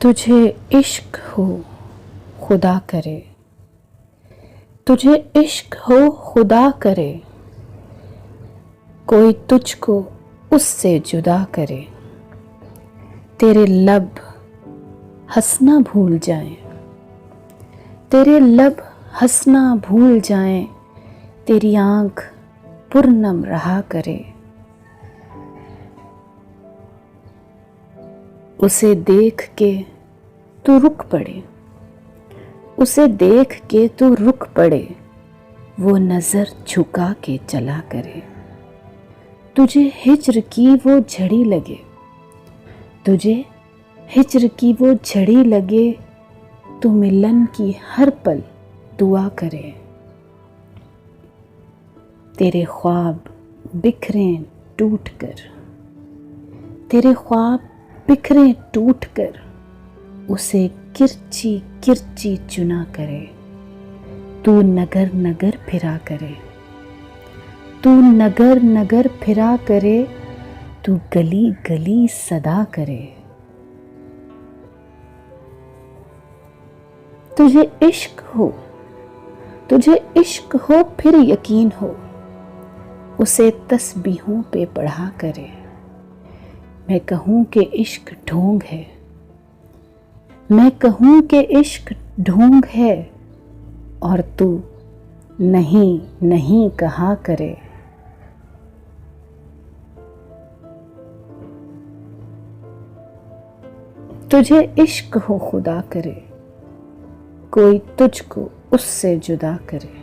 तुझे इश्क हो खुदा करे, तुझे इश्क हो खुदा करे, कोई तुझको उससे जुदा करे। तेरे लब हंसना भूल जाएं, तेरे लब हंसना भूल जाएं, तेरी आंख पुरनम रहा करे। उसे देख के तू रुक पड़े, उसे देख के तू रुक पड़े, वो नजर झुका के चला करे। तुझे हिज्र की वो झड़ी लगे, तुझे हिज्र की वो झड़ी लगे, तू मिलन की हर पल दुआ करे। तेरे ख्वाब बिखरें टूट कर, तेरे ख्वाब बिखरें टूट कर, उसे किरची किरची चुना करे। तू नगर नगर फिरा करे, तू नगर नगर फिरा करे, तू गली गली सदा करे। तुझे इश्क हो, तुझे इश्क हो फिर यकीन हो, उसे तस्बीहों पे पढ़ा करे। मैं कहूँ कि इश्क ढोंग है, मैं कहूँ कि इश्क ढोंग है, और तू नहीं नहीं कहा करे। तुझे इश्क हो खुदा करे, कोई तुझको उससे जुदा करे।